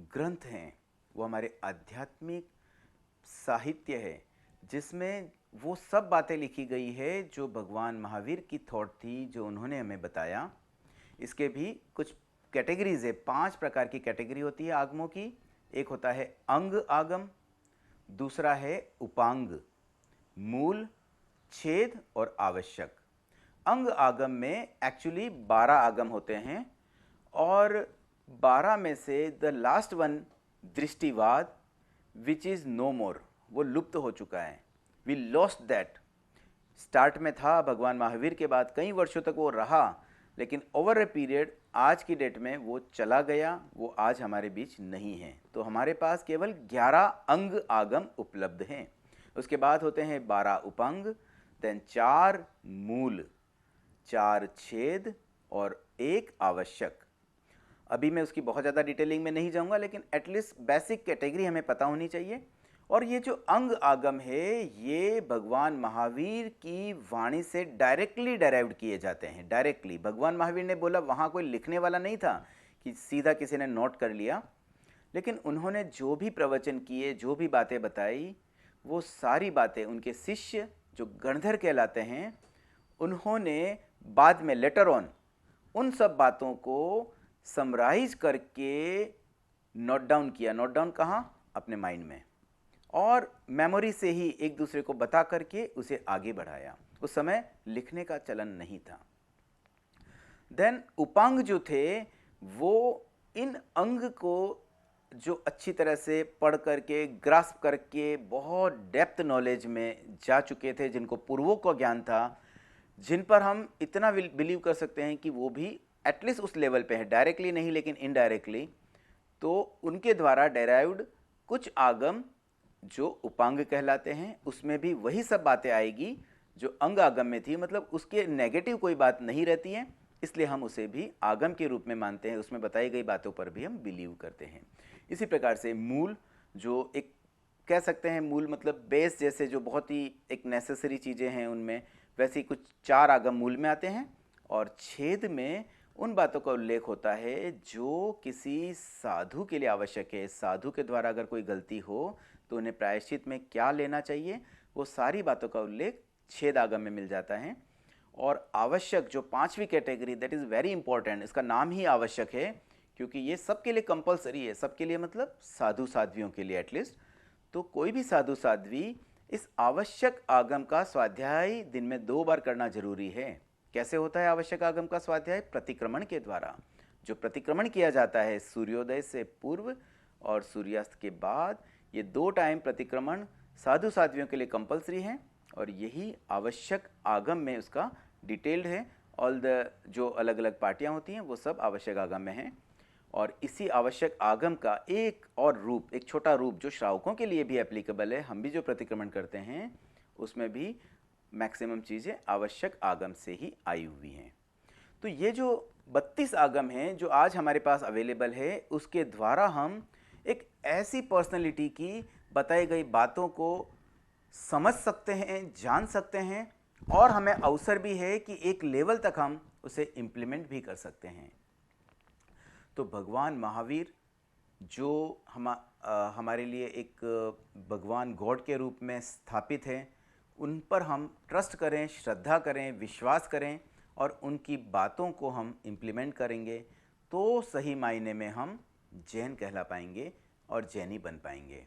ग्रंथ हैं, वो हमारे आध्यात्मिक साहित्य है, जिसमें वो सब बातें लिखी गई है जो भगवान महावीर की थॉट थी, जो उन्होंने हमें बताया। इसके भी कुछ कैटेगरीज है, 5 प्रकार की कैटेगरी होती है आगमों की। एक होता है अंग आगम, दूसरा है उपांग, मूल, छेद और आवश्यक। अंग आगम में एक्चुअली 12 आगम होते हैं और 12 में से the last one Drishtivad which is no more, वो लुप्त हो चुका है। We lost that. स्टार्ट में था, भगवान महावीर के बाद कई वर्षों तक वो रहा, लेकिन ओवर ए पीरियड आज की डेट में वो चला गया, वो आज हमारे बीच नहीं है। तो हमारे पास केवल 11 अंग आगम उपलब्ध हैं। उसके बाद होते हैं 12 उपांग, देन 4 मूल, 4 छेद और 1 आवश्यक। अभी मैं उसकी बहुत ज़्यादा डिटेलिंग में नहीं जाऊंगा, लेकिन एटलीस्ट बेसिक कैटेगरी हमें पता होनी चाहिए। और ये जो अंग आगम है, ये भगवान महावीर की वाणी से डायरेक्टली डेराइव्ड किए जाते हैं। डायरेक्टली भगवान महावीर ने बोला, वहाँ कोई लिखने वाला नहीं था कि सीधा किसी ने नोट कर लिया, लेकिन उन्होंने जो भी प्रवचन किए, जो भी बातें बताई, वो सारी बातें उनके शिष्य जो गणधर कहलाते हैं, उन्होंने बाद में लेटर ऑन उन सब बातों को समराइज करके नोट डाउन किया। नोट डाउन कहाँ? अपने माइंड में, और मेमोरी से ही एक दूसरे को बता करके उसे आगे बढ़ाया। उस समय लिखने का चलन नहीं था। देन उपांग जो थे, वो इन अंग को जो अच्छी तरह से पढ़ करके, ग्रास्प करके, बहुत डेप्थ नॉलेज में जा चुके थे, जिनको पूर्वों का ज्ञान था, जिन पर हम इतना बिलीव कर सकते हैं कि वो भी एटलीस्ट उस लेवल पे है, डायरेक्टली नहीं लेकिन इनडायरेक्टली, तो उनके द्वारा डेराइव्ड कुछ आगम जो उपांग कहलाते हैं, उसमें भी वही सब बातें आएगी जो अंग आगम में थी। मतलब उसके नेगेटिव कोई बात नहीं रहती है, इसलिए हम उसे भी आगम के रूप में मानते हैं। उसमें बताई गई बातों पर भी हम बिलीव करते हैं। इसी प्रकार से मूल, जो एक कह सकते हैं, मूल मतलब बेस जैसे जो बहुत ही एक नेसेसरी चीज़ें हैं, उनमें वैसे ही कुछ 4 आगम मूल में आते हैं। और छेद में उन बातों का उल्लेख होता है जो किसी साधु के लिए आवश्यक है। साधु के द्वारा अगर कोई गलती हो तो उन्हें प्रायश्चित में क्या लेना चाहिए, वो सारी बातों का उल्लेख छेद आगम में मिल जाता है। और आवश्यक जो 5वीं category, that is very important. इसका नाम ही आवश्यक है क्योंकि ये सबके लिए कंपलसरी है। सबके लिए मतलब साधु साध्वियों के लिए एटलीस्ट। तो कोई भी साधु साध्वी इस आवश्यक आगम का स्वाध्याय दिन में 2 बार करना जरूरी है। कैसे होता है आवश्यक आगम का स्वाध्याय? प्रतिक्रमण के द्वारा। जो प्रतिक्रमण किया जाता है सूर्योदय से पूर्व और सूर्यास्त के बाद, ये 2 टाइम प्रतिक्रमण साधु साध्वियों के लिए कंपलसरी है। और यही आवश्यक आगम में उसका डिटेल्ड है। ऑल द जो अलग अलग पार्टियां होती हैं वो सब आवश्यक आगम में हैं। और इसी आवश्यक आगम का एक और रूप, एक छोटा रूप जो श्रावकों के लिए भी एप्लीकेबल है, हम भी जो प्रतिक्रमण करते हैं उसमें भी मैक्सिमम चीज़ें आवश्यक आगम से ही आई हुई हैं। तो ये जो 32 आगम हैं जो आज हमारे पास अवेलेबल है, उसके द्वारा हम एक ऐसी पर्सनैलिटी की बताई गई बातों को समझ सकते हैं, जान सकते हैं, और हमें अवसर भी है कि एक लेवल तक हम उसे इम्प्लीमेंट भी कर सकते हैं। तो भगवान महावीर जो हमारे लिए एक भगवान गॉड के रूप में स्थापित है, उन पर हम ट्रस्ट करें, श्रद्धा करें, विश्वास करें और उनकी बातों को हम इम्प्लीमेंट करेंगे तो सही मायने में हम जैन कहला पाएंगे और जैनी बन पाएंगे।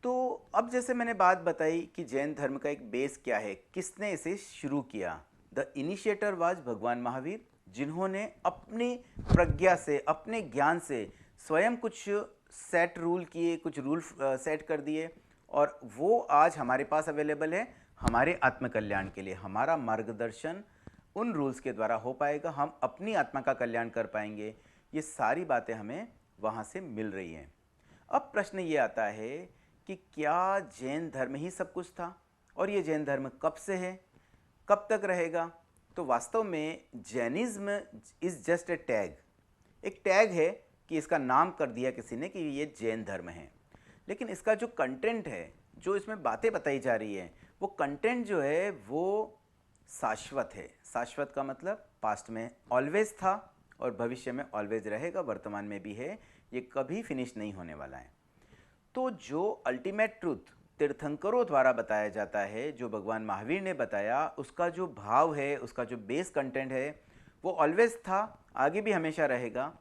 तो अब जैसे मैंने बात बताई कि जैन धर्म का एक बेस क्या है, किसने इसे शुरू किया। द इनिशिएटर वाज भगवान महावीर, जिन्होंने अपनी प्रज्ञा से, अपने ज्ञान से स्वयं कुछ सेट रूल किए, कुछ रूल सेट कर दिए, और वो आज हमारे पास अवेलेबल है हमारे आत्मकल्याण के लिए। हमारा मार्गदर्शन उन रूल्स के द्वारा हो पाएगा, हम अपनी आत्मा का कल्याण कर पाएंगे। ये सारी बातें हमें वहाँ से मिल रही हैं। अब प्रश्न ये आता है कि क्या जैन धर्म ही सब कुछ था, और ये जैन धर्म कब से है, कब तक रहेगा? तो वास्तव में Jainism is just a tag, एक टैग है कि इसका नाम कर दिया किसी ने कि ये जैन धर्म है। लेकिन इसका जो कंटेंट है, जो इसमें बातें बताई जा रही है, वो कंटेंट जो है वो शाश्वत है। शाश्वत का मतलब पास्ट में ऑलवेज था और भविष्य में ऑलवेज रहेगा, वर्तमान में भी है, ये कभी फिनिश नहीं होने वाला है। तो जो अल्टीमेट ट्रूथ तीर्थंकरों द्वारा बताया जाता है, जो भगवान महावीर ने बताया, उसका जो भाव है, उसका जो बेस कंटेंट है, वो ऑलवेज था, आगे भी हमेशा रहेगा।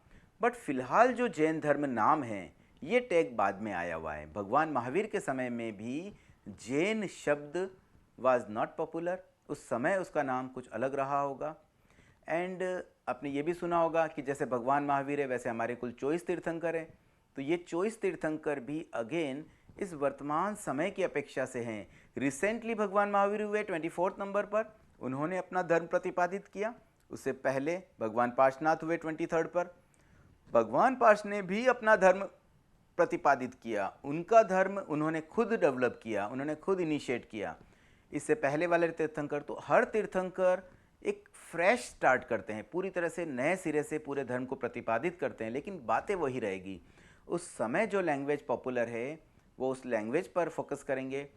बट फिलहाल जो जैन धर्म नाम है, ये टैग बाद में आया हुआ है। भगवान महावीर के समय में भी जैन शब्द वाज नॉट पॉपुलर, उस समय उसका नाम कुछ अलग रहा होगा। एंड आपने ये भी सुना होगा कि जैसे भगवान महावीर है वैसे हमारे कुल 24 तीर्थंकर हैं, तो ये 24 तीर्थंकर भी अगेन इस वर्तमान समय की अपेक्षा से हैं। रिसेंटली भगवान महावीर हुए 24 नंबर पर, उन्होंने अपना धर्म प्रतिपादित किया। उससे पहले भगवान पार्श्वनाथ हुए 23 पर, भगवान पार्श ने भी अपना धर्म प्रतिपादित किया, उनका धर्म उन्होंने खुद डेवलप किया, उन्होंने खुद इनिशिएट किया। इससे पहले वाले तीर्थंकर तो हर तीर्थंकर एक फ्रेश स्टार्ट करते हैं, पूरी तरह से नए सिरे से पूरे धर्म को प्रतिपादित करते हैं, लेकिन बातें वही रहेगी। उस समय जो लैंग्वेज पॉपुलर है वो उस लैंग्वेज पर फोकस करेंगे।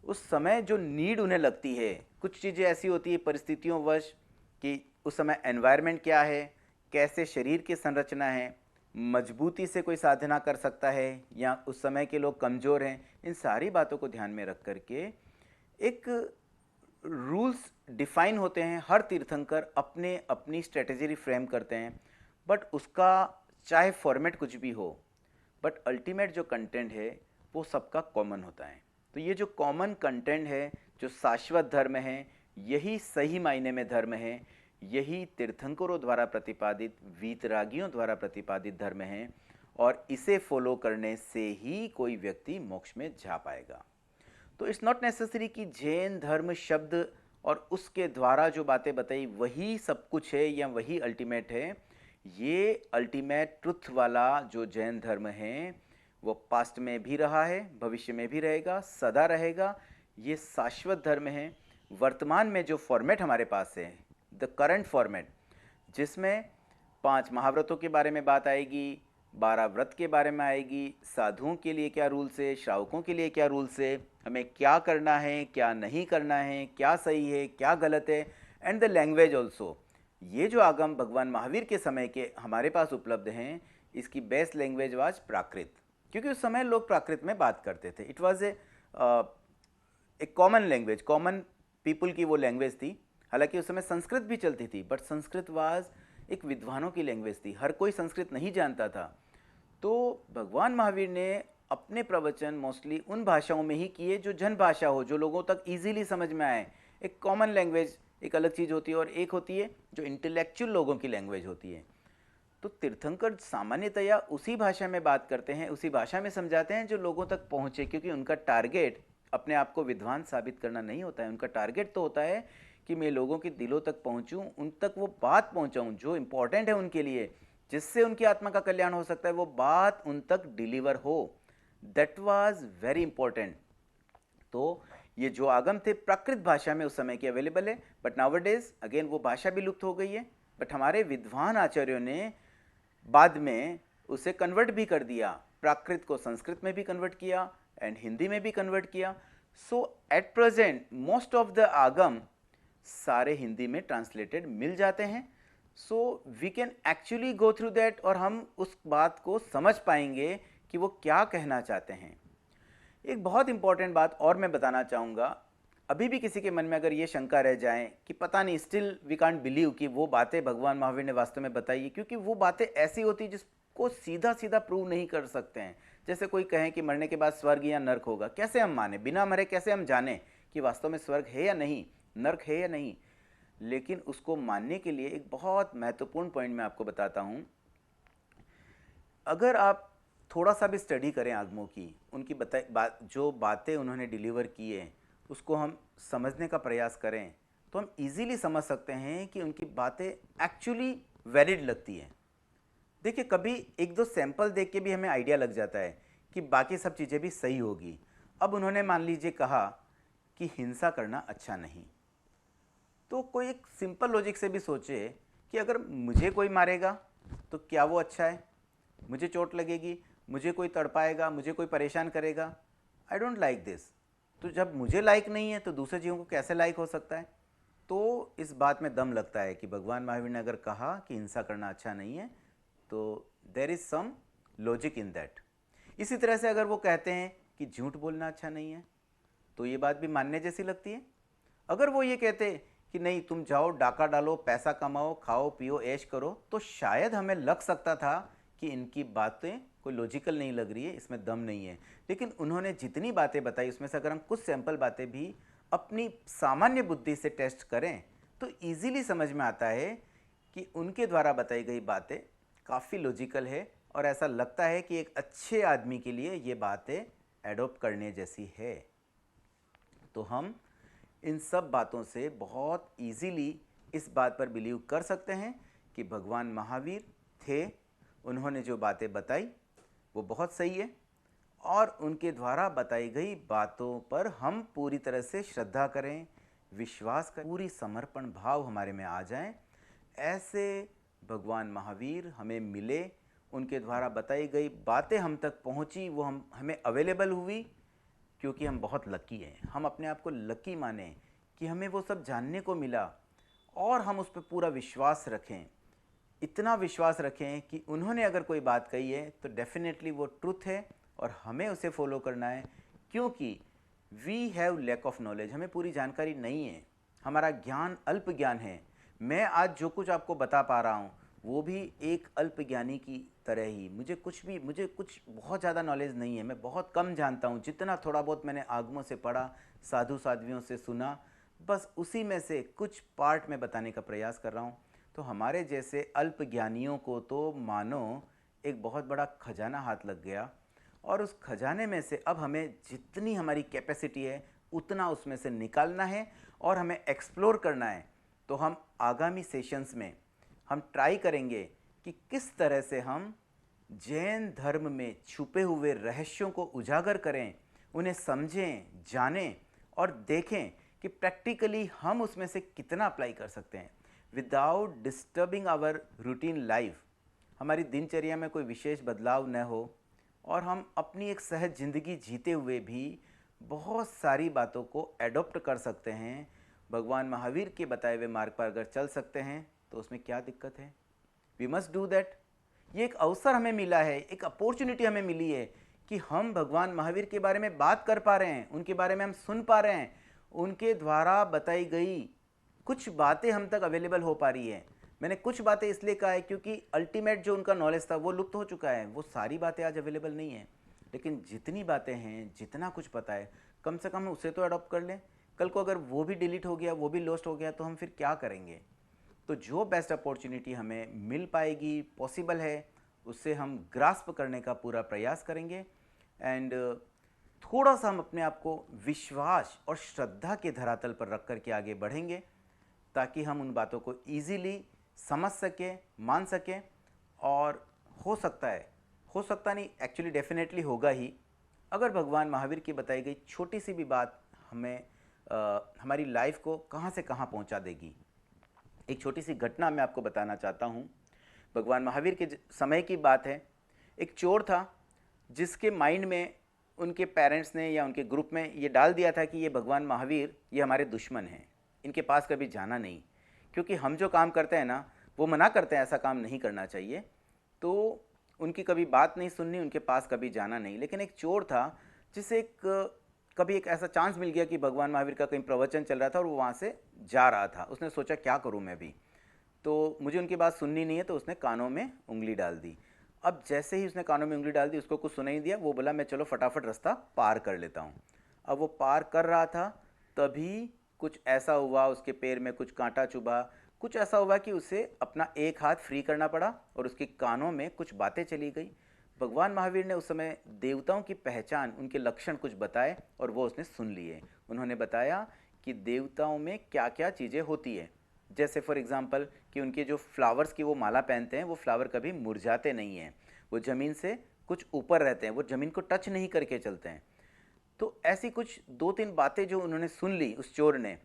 उस समय जो नीड उन्हें लगती है, कुछ चीज़ें ऐसी होती है परिस्थितियों वश कि उस समय एनवायरनमेंट क्या है, कैसे शरीर की संरचना है, मजबूती से कोई साधना कर सकता है या उस समय के लोग कमज़ोर हैं, इन सारी बातों को ध्यान में रख करके एक रूल्स डिफाइन होते हैं। हर तीर्थंकर अपने अपनी स्ट्रेटेजी फ्रेम करते हैं, बट उसका चाहे फॉर्मेट कुछ भी हो, बट अल्टीमेट जो कंटेंट है वो सबका कॉमन होता है। तो ये जो कॉमन कंटेंट है, जो शाश्वत धर्म है, यही सही मायने में धर्म है, यही तीर्थंकरों द्वारा प्रतिपादित, वीतरागियों द्वारा प्रतिपादित धर्म है, और इसे फॉलो करने से ही कोई व्यक्ति मोक्ष में जा पाएगा। तो इट्स नॉट नेसेसरी कि जैन धर्म शब्द और उसके द्वारा जो बातें बताई वही सब कुछ है या वही अल्टीमेट है। ये अल्टीमेट ट्रुथ वाला जो जैन धर्म है वो पास्ट में भी रहा है, भविष्य में भी रहेगा, सदा रहेगा। ये शाश्वत धर्म है। वर्तमान में जो फॉर्मेट हमारे पास है, द करंट फॉर्मेट, जिसमें 5 महाव्रतों के बारे में बात आएगी, 12 व्रत के बारे में आएगी, साधुओं के लिए क्या रूल्स है, श्रावकों के लिए क्या रूल्स है, हमें क्या करना है, क्या नहीं करना है, क्या सही है, क्या गलत है, एंड द लैंग्वेज ऑल्सो। ये जो आगम भगवान महावीर के समय के हमारे पास उपलब्ध हैं, इसकी बेस्ट लैंग्वेज वाज प्राकृत, क्योंकि उस समय लोग प्राकृत में बात करते थे। It was a common language, common people की वो लैंग्वेज थी। हालांकि उस समय संस्कृत भी चलती थी, बट संस्कृत वाज एक विद्वानों की लैंग्वेज थी, हर कोई संस्कृत नहीं जानता था। तो भगवान महावीर ने अपने प्रवचन मोस्टली उन भाषाओं में ही किए जो जन भाषा हो, जो लोगों तक इजीली समझ में आए। एक कॉमन लैंग्वेज एक अलग चीज़ होती है, और एक होती है जो इंटेलेक्चुअल लोगों की लैंग्वेज होती है। तो तीर्थंकर सामान्यतया उसी भाषा में बात करते हैं, उसी भाषा में समझाते हैं जो लोगों तक पहुँचे, क्योंकि उनका टारगेट अपने आप को विद्वान साबित करना नहीं होता है। उनका टारगेट तो होता है कि मैं लोगों के दिलों तक पहुँचूँ, उन तक वो बात पहुँचाऊँ जो इम्पोर्टेंट है उनके लिए, जिससे उनकी आत्मा का कल्याण हो सकता है, वो बात उन तक डिलीवर हो। That was very important. तो ये जो आगम थे प्राकृत भाषा में उस समय की अवेलेबल है, बट नाउअडेज अगेन वो भाषा भी लुप्त हो गई है। बट हमारे विद्वान आचार्यों ने बाद में उसे कन्वर्ट भी कर दिया, प्राकृत को संस्कृत में भी कन्वर्ट किया एंड हिंदी में भी कन्वर्ट किया। So at present most of the Agam सारे हिंदी में ट्रांसलेटेड मिल जाते हैं। So we can actually go through that, और हम उस बात को समझ पाएंगे कि वो क्या कहना चाहते हैं। एक बहुत इंपॉर्टेंट बात और मैं बताना चाहूँगा, अभी भी किसी के मन में अगर ये शंका रह जाए कि पता नहीं, स्टिल वी कांट बिलीव कि वो बातें भगवान महावीर ने वास्तव में बताई है, क्योंकि वो बातें ऐसी होती जिसको सीधा सीधा प्रूव नहीं कर सकते हैं। जैसे कोई कहे कि मरने के बाद स्वर्ग या नर्क होगा, कैसे हम माने? बिना मरे कैसे हम जाने कि वास्तव में स्वर्ग है या नहीं, नर्क है या नहीं? लेकिन उसको मानने के लिए एक बहुत महत्वपूर्ण पॉइंट मैं आपको बताता हूँ। अगर आप थोड़ा सा भी स्टडी करें आगमों की, उनकी जो बातें उन्होंने डिलीवर की है उसको हम समझने का प्रयास करें, तो हम इजीली समझ सकते हैं कि उनकी बातें एक्चुअली वैलिड लगती हैं। देखिए, कभी 1-2 सैंपल देख के भी हमें आइडिया लग जाता है कि बाकी सब चीज़ें भी सही होगी। अब उन्होंने मान लीजिए कहा कि हिंसा करना अच्छा नहीं, तो कोई एक सिंपल लॉजिक से भी सोचे कि अगर मुझे कोई मारेगा तो क्या वो अच्छा है? मुझे चोट लगेगी, मुझे कोई तड़पाएगा, मुझे कोई परेशान करेगा, आई डोंट लाइक दिस। तो जब मुझे लाइक नहीं है तो दूसरे जीवों को कैसे लाइक हो सकता है? तो इस बात में दम लगता है कि भगवान महावीर ने अगर कहा कि हिंसा करना अच्छा नहीं है, तो there is some logic in that. इसी तरह से अगर वो कहते हैं कि झूठ बोलना अच्छा नहीं है, तो ये बात भी मानने जैसी लगती है। अगर वो ये कहते कि नहीं, तुम जाओ डाका डालो, पैसा कमाओ, खाओ पियो, ऐश करो, तो शायद हमें लग सकता था कि इनकी बातें कोई लॉजिकल नहीं लग रही है, इसमें दम नहीं है। लेकिन उन्होंने जितनी बातें बताई उसमें से अगर हम कुछ सैंपल बातें भी अपनी सामान्य बुद्धि से टेस्ट करें तो इजीली समझ में आता है कि उनके द्वारा बताई गई बातें काफ़ी लॉजिकल है और ऐसा लगता है कि एक अच्छे आदमी के लिए ये बातें एडॉप्ट करने जैसी है। तो हम इन सब बातों से बहुत इजीली इस बात पर बिलीव कर सकते हैं कि भगवान महावीर थे, उन्होंने जो बातें बताई वो बहुत सही है और उनके द्वारा बताई गई बातों पर हम पूरी तरह से श्रद्धा करें, विश्वास करें, पूरी समर्पण भाव हमारे में आ जाए। ऐसे भगवान महावीर हमें मिले, उनके द्वारा बताई गई बातें हम तक पहुंची, वो हमें अवेलेबल हुई, क्योंकि हम बहुत लकी हैं। हम अपने आप को लकी माने कि हमें वो सब जानने को मिला और हम उस पर पूरा विश्वास रखें, इतना विश्वास रखें कि उन्होंने अगर कोई बात कही है तो डेफिनेटली वो ट्रुथ है और हमें उसे फॉलो करना है, क्योंकि we have lack of knowledge, हमें पूरी जानकारी नहीं है, हमारा ज्ञान अल्प ज्ञान है। मैं आज जो कुछ आपको बता पा रहा हूँ वो भी एक अल्प ज्ञानी की तरह ही, मुझे कुछ बहुत ज़्यादा नॉलेज नहीं है, मैं बहुत कम जानता हूँ। जितना थोड़ा बहुत मैंने आगमों से पढ़ा, साधु साध्वियों से सुना, बस उसी में से कुछ पार्ट में बताने का प्रयास कर रहा हूँ। तो हमारे जैसे अल्प ज्ञानियों को तो मानो एक बहुत बड़ा खजाना हाथ लग गया और उस खजाने में से अब हमें जितनी हमारी कैपेसिटी है उतना उसमें से निकालना है और हमें एक्सप्लोर करना है। तो हम आगामी सेशंस में हम ट्राई करेंगे कि किस तरह से हम जैन धर्म में छुपे हुए रहस्यों को उजागर करें, उन्हें समझें, जानें और देखें कि प्रैक्टिकली हम उसमें से कितना अप्लाई कर सकते हैं without disturbing our routine life. हमारी दिनचर्या में कोई विशेष बदलाव न हो और हम अपनी एक सहज ज़िंदगी जीते हुए भी बहुत सारी बातों को एडॉप्ट कर सकते हैं। भगवान महावीर के बताए हुए मार्ग पर अगर चल सकते हैं तो उसमें क्या दिक्कत है? We must do that. ये एक अवसर हमें मिला है, एक अपॉर्चुनिटी हमें मिली है कि हम भगवान महावीर के बारे में बात कर पा रहे हैं, उनके बारे में हम सुन पा रहे हैं, उनके द्वारा बताई गई कुछ बातें हम तक अवेलेबल हो पा रही है। मैंने कुछ बातें इसलिए कहा है क्योंकि अल्टीमेट जो उनका नॉलेज था वो लुप्त हो चुका है, वो सारी बातें आज अवेलेबल नहीं है। लेकिन जितनी बातें हैं, जितना कुछ पता है, कम से कम उसे तो अडॉप्ट कर लें। कल को अगर वो भी डिलीट हो गया, वो भी लॉस्ट हो गया तो हम फिर क्या करेंगे? तो जो बेस्ट अपॉर्चुनिटी हमें मिल पाएगी, पॉसिबल है, उससे हम ग्रास्प करने का पूरा प्रयास करेंगे एंड थोड़ा सा हम अपने आप को विश्वास और श्रद्धा के धरातल पर रख कर के आगे बढ़ेंगे ताकि हम उन बातों को ईजीली समझ सकें, मान सकें और हो सकता नहीं, एक्चुअली डेफिनेटली होगा ही, अगर भगवान महावीर की बताई गई छोटी सी भी बात हमें हमारी लाइफ को कहाँ से कहाँ पहुँचा देगी। एक छोटी सी घटना मैं आपको बताना चाहता हूँ। भगवान महावीर के समय की बात है। एक चोर था जिसके माइंड में उनके पेरेंट्स ने या उनके ग्रुप में ये डाल दिया था कि ये भगवान महावीर ये हमारे दुश्मन हैं, इनके पास कभी जाना नहीं, क्योंकि हम जो काम करते हैं ना वो मना करते हैं ऐसा काम नहीं करना चाहिए, तो उनकी कभी बात नहीं सुननी, उनके पास कभी जाना नहीं। लेकिन एक चोर था जिसे कभी एक ऐसा चांस मिल गया कि भगवान महावीर का कहीं प्रवचन चल रहा था और वो वहाँ से जा रहा था। उसने सोचा क्या करूँ मैं भी, तो मुझे उनकी बात सुननी नहीं है, तो उसने कानों में उंगली डाल दी। अब जैसे ही उसने कानों में उंगली डाल दी उसको कुछ सुनाई दिया, वो बोला मैं चलो फटाफट रास्ता पार कर लेता हूँ। अब वो पार कर रहा था तभी कुछ ऐसा हुआ, उसके पैर में कुछ कांटा चुभा, कुछ ऐसा हुआ कि उसे अपना एक हाथ फ्री करना पड़ा और उसके कानों में कुछ बातें चली गई। भगवान महावीर ने उस समय देवताओं की पहचान, उनके लक्षण कुछ बताए और वो उसने सुन लिए। उन्होंने बताया कि देवताओं में क्या क्या चीज़ें होती है, जैसे फॉर एग्जांपल कि उनके जो फ्लावर्स की वो माला पहनते हैं वो फ्लावर कभी मुरझाते नहीं हैं, वो ज़मीन से कुछ ऊपर रहते हैं, वो ज़मीन को टच नहीं करके चलते हैं। तो ऐसी कुछ 2-3 बातें जो उन्होंने सुन ली उस चोर ने।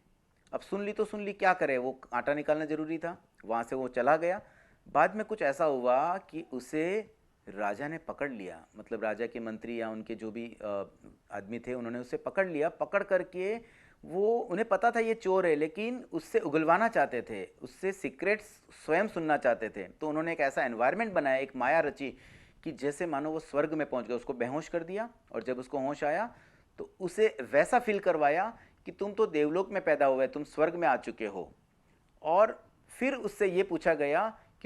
अब सुन ली तो सुन ली, क्या करे, वो आटा निकालना ज़रूरी था, वहाँ से वो चला गया। बाद में कुछ ऐसा हुआ कि उसे राजा ने पकड़ लिया, मतलब राजा के मंत्री या उनके जो भी आदमी थे उन्होंने उसे पकड़ लिया। पकड़ करके वो, उन्हें पता था ये चोर है लेकिन उससे उगलवाना चाहते थे, उससे सीक्रेट्स स्वयं सुनना चाहते थे। तो उन्होंने एक ऐसा एनवायरनमेंट बनाया, एक माया रची कि जैसे मानो वो स्वर्ग में पहुंच गया। उसको बेहोश कर दिया और जब उसको होश आया तो उसे वैसा फील करवाया कि तुम तो देवलोक में पैदा हुए, तुम स्वर्ग में आ चुके हो। और फिर उससे ये पूछा गया कि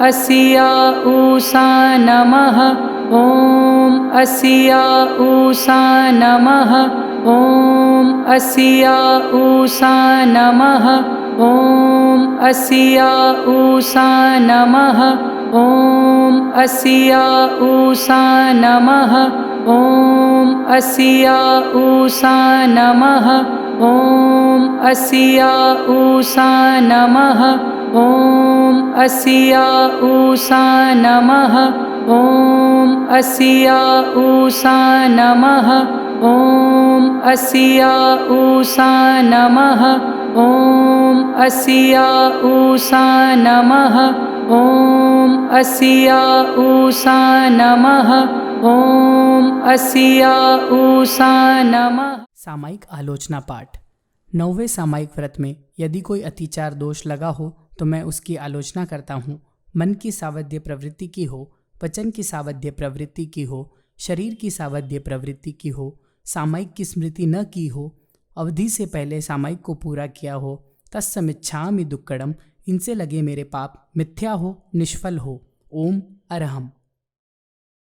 अस्या ऊषा नमः ॐ अस्या ऊषा नमः ॐ अस्या ऊषा नमः ॐ अस्या ऊषा नमः ॐ अस्या ऊषा नमः ॐ अस्या ऊषा नमः ॐ अस्या ऊषा नमः ॐ अस्या ऊषा नमः ॐ अस्या ऊषा नमः ॐ अस्या ऊषा नमः ॐ अस्या ऊषा नमः ॐ अस्या ऊषा नमः ॐ अस्या ऊषा नमः। सामायिक आलोचना पाठ। 9वें सामायिक व्रत में यदि कोई अतिचार दोष लगा हो तो मैं उसकी आलोचना करता हूँ। मन की सावध्य प्रवृत्ति की हो, वचन की सावध्य प्रवृत्ति की हो, शरीर की सावध्य प्रवृत्ति की हो, सामायिक की स्मृति न की हो, अवधि से पहले सामायिक को पूरा किया हो, तत्समिच्छामि दुक्कड़म, इनसे लगे मेरे पाप मिथ्या हो, निष्फल हो। ओम अरहम।